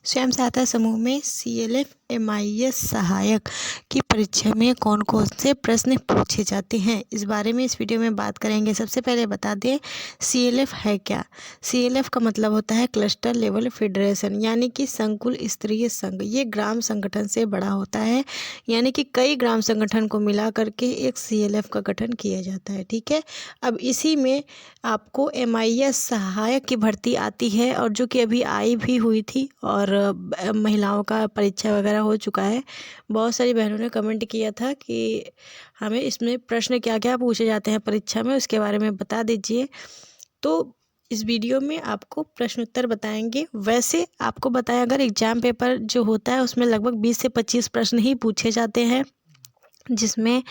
स्वयं सहायता समूह में CLF MIS सहायक की परीक्षा में कौन कौन से प्रश्न पूछे जाते हैं, इस बारे में इस वीडियो में बात करेंगे। सबसे पहले बता दें CLF है क्या। CLF का मतलब होता है क्लस्टर लेवल फेडरेशन, यानी कि संकुल स्तरीय संघ। ये ग्राम संगठन से बड़ा होता है, यानी कि कई ग्राम संगठन को मिला करके एक CLF का गठन किया जाता है। ठीक है, अब इसी में आपको MIS सहायक की भर्ती आती है, और जो कि अभी आई भी हुई थी, और महिलाओं का परीक्षा वगैरह हो चुका है। बहुत सारी बहनों ने कमेंट किया था कि हमें इसमें प्रश्न क्या क्या पूछे जाते हैं परीक्षा में, उसके बारे में बता दीजिए। तो इस वीडियो में आपको प्रश्न उत्तर बताएंगे। वैसे आपको बताएं, अगर एग्जाम पेपर जो होता है उसमें लगभग 20 से 25 प्रश्न ही पूछे जाते हैं, जिसमें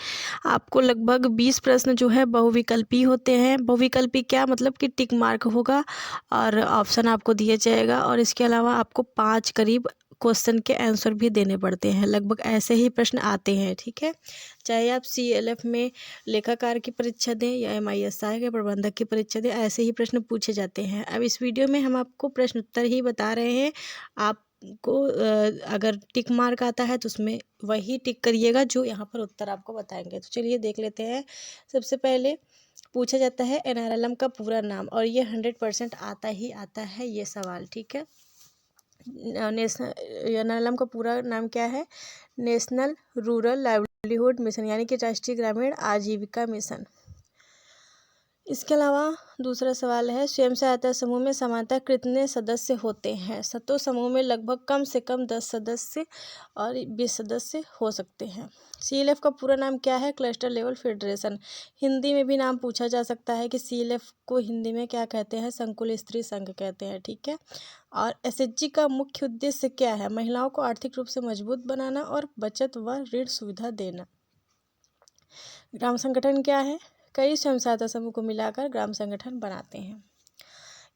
आपको लगभग 20 प्रश्न जो है बहुविकल्पी होते हैं। बहुविकल्पी क्या मतलब कि टिक मार्क होगा और ऑप्शन आपको दिया जाएगा, और इसके अलावा आपको 5 करीब क्वेश्चन के आंसर भी देने पड़ते हैं। लगभग ऐसे ही प्रश्न आते हैं। ठीक है, चाहे आप CLF में लेखाकार की परीक्षा दें या MIS सहायक के प्रबंधक की परीक्षा दें, ऐसे ही प्रश्न पूछे जाते हैं। अब इस वीडियो में हम आपको प्रश्न उत्तर ही बता रहे हैं। आपको अगर टिक मार्क आता है तो उसमें वही टिक करिएगा जो यहाँ पर उत्तर आपको बताएंगे। तो चलिए देख लेते हैं। सबसे पहले पूछा जाता है NRLM का पूरा नाम, और ये 100% आता ही आता है ये सवाल। ठीक है, नेशनल NRLM का पूरा नाम क्या है? नेशनल रूरल लाइवलीहुड मिशन, यानी कि राष्ट्रीय ग्रामीण आजीविका मिशन। इसके अलावा दूसरा सवाल है, स्वयं सहायता समूह में सामान्यतः कितने सदस्य होते हैं? तो समूह में लगभग कम से कम 10 सदस्य और 20 सदस्य हो सकते हैं। CLF का पूरा नाम क्या है? Cluster level federation. हिंदी में भी नाम पूछा जा सकता है कि CLF को हिंदी में क्या कहते हैं? संकुल स्तरीय संघ कहते हैं। ठीक है, और SHG का मुख्य उद्देश्य क्या है? महिलाओं को आर्थिक रूप से मजबूत बनाना और बचत व ऋण सुविधा देना। ग्राम संगठन क्या है? कई स्वयं सहायता समूह को मिलाकर ग्राम संगठन बनाते हैं।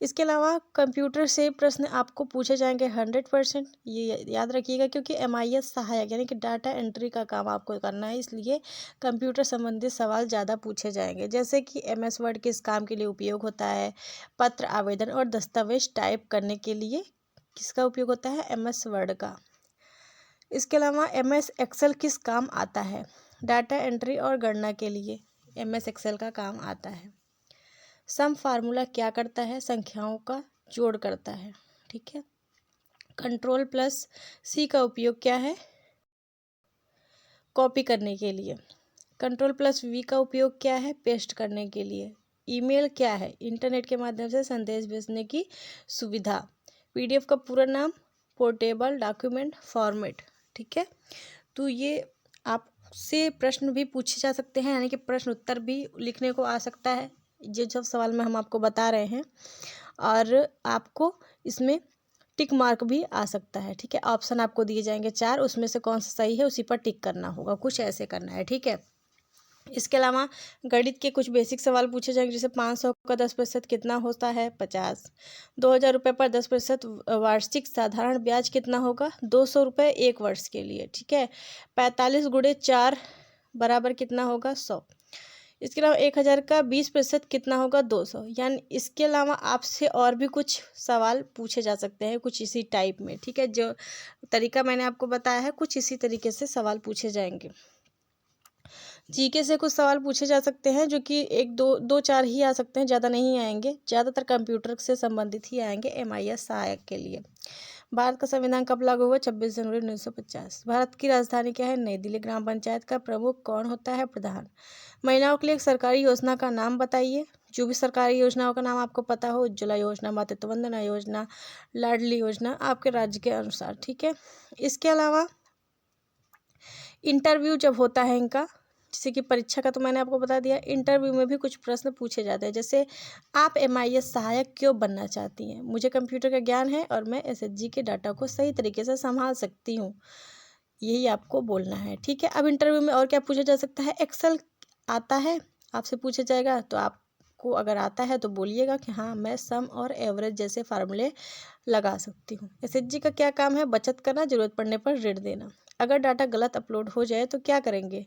इसके अलावा कंप्यूटर से प्रश्न आपको पूछे जाएंगे 100%, ये याद रखिएगा, क्योंकि MIS सहायक यानी कि डाटा एंट्री का काम आपको करना है, इसलिए कंप्यूटर संबंधित सवाल ज़्यादा पूछे जाएंगे। जैसे कि MS वर्ड किस काम के लिए उपयोग होता है? पत्र, आवेदन और दस्तावेज टाइप करने के लिए किसका उपयोग होता है? MS वर्ड का। इसके अलावा MS एक्सेल किस काम आता है? डाटा एंट्री और गणना के लिए MS एक्सेल का काम आता है। सम फार्मूला क्या करता है? संख्याओं का जोड़ करता है। ठीक है, Ctrl+C का उपयोग क्या है? कॉपी करने के लिए। Ctrl+V का उपयोग क्या है? पेस्ट करने के लिए। ईमेल क्या है? इंटरनेट के माध्यम से संदेश भेजने की सुविधा। PDF का पूरा नाम पोर्टेबल डॉक्यूमेंट फॉर्मेट। ठीक है, तो ये आपसे प्रश्न भी पूछे जा सकते हैं, यानी कि प्रश्न उत्तर भी लिखने को आ सकता है, ये जो सवाल में हम आपको बता रहे हैं। और आपको इसमें टिक मार्क भी आ सकता है। ठीक है, ऑप्शन आपको दिए जाएंगे 4, उसमें से कौन सा सही है उसी पर टिक करना होगा, कुछ ऐसे करना है। ठीक है, इसके अलावा गणित के कुछ बेसिक सवाल पूछे जाएंगे, जैसे 500 का 10% कितना होता है? 50। 2000 रुपये पर 10% वार्षिक साधारण ब्याज कितना होगा? 200 रुपये 1 वर्ष के लिए। ठीक है, 45 गुणे 4 बराबर कितना होगा? 100। इसके अलावा 1000 का 20% कितना होगा? 200। यानी इसके अलावा आपसे और भी कुछ सवाल पूछे जा सकते हैं, कुछ इसी टाइप में। ठीक है, जो तरीका मैंने आपको बताया है, कुछ इसी तरीके से सवाल पूछे जाएंगे। GK से कुछ सवाल पूछे जा सकते हैं, जो कि 1 2 4 ही आ सकते हैं, ज़्यादा नहीं आएंगे। ज़्यादातर कंप्यूटर से संबंधित ही आएंगे MIS सहायक के लिए। भारत का संविधान कब लागू हुआ? 26 जनवरी 1950। भारत की राजधानी क्या है? नई दिल्ली। ग्राम पंचायत का प्रमुख कौन होता है? प्रधान। महिलाओं के लिए एक सरकारी योजना का नाम बताइए। जो भी सरकारी योजनाओं का नाम आपको पता हो, उज्ज्वला योजना, मातृत्व वंदना योजना, लाडली योजना, आपके राज्य के अनुसार। ठीक है, इसके अलावा इंटरव्यू जब होता है इनका, जैसे कि परीक्षा का तो मैंने आपको बता दिया, इंटरव्यू में भी कुछ प्रश्न पूछे जाते हैं, जैसे आप MIS सहायक क्यों बनना चाहती हैं? मुझे कंप्यूटर का ज्ञान है और मैं SHG के डाटा को सही तरीके से संभाल सकती हूँ, यही आपको बोलना है। ठीक है, अब इंटरव्यू में और क्या पूछा जा सकता है? एक्सेल आता है आपसे पूछा जाएगा, तो आपको अगर आता है तो बोलिएगा कि हाँ, मैं सम और एवरेज जैसे फार्मूले लगा सकती हूँ। SHG का क्या काम है? बचत करना, जरूरत पड़ने पर ऋण देना। अगर डाटा गलत अपलोड हो जाए तो क्या करेंगे?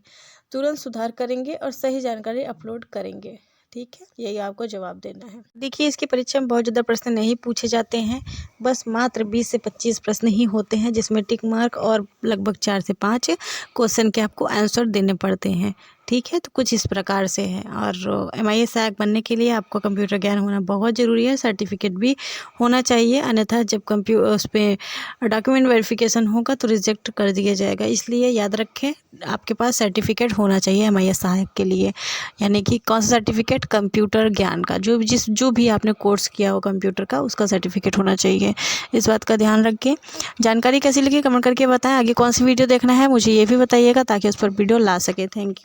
तुरंत सुधार करेंगे और सही जानकारी अपलोड करेंगे। ठीक है, यही आपको जवाब देना है। देखिए, इसकी परीक्षा में बहुत ज़्यादा प्रश्न नहीं पूछे जाते हैं, बस मात्र 20 से 25 प्रश्न ही होते हैं, जिसमें टिक मार्क और लगभग 4 से 5 क्वेश्चन के आपको आंसर देने पड़ते हैं। ठीक है, तो कुछ इस प्रकार से है। और MIS सहायक बनने के लिए आपको कंप्यूटर ज्ञान होना बहुत ज़रूरी है, सर्टिफिकेट भी होना चाहिए, अन्यथा जब उस पर डॉक्यूमेंट वेरिफिकेशन होगा तो रिजेक्ट कर दिया जाएगा। इसलिए याद रखें, आपके पास सर्टिफिकेट होना चाहिए MIS सहायक के लिए। यानी कि कौन सा सर्टिफिकेट? कंप्यूटर ज्ञान का, जो भी आपने कोर्स किया हो कंप्यूटर का, उसका सर्टिफिकेट होना चाहिए। इस बात का ध्यान रखें। जानकारी कैसी लगी कमेंट करके बताएं। आगे कौन सी वीडियो देखना है मुझे ये भी बताइएगा, ताकि उस पर वीडियो ला सके। Thank you.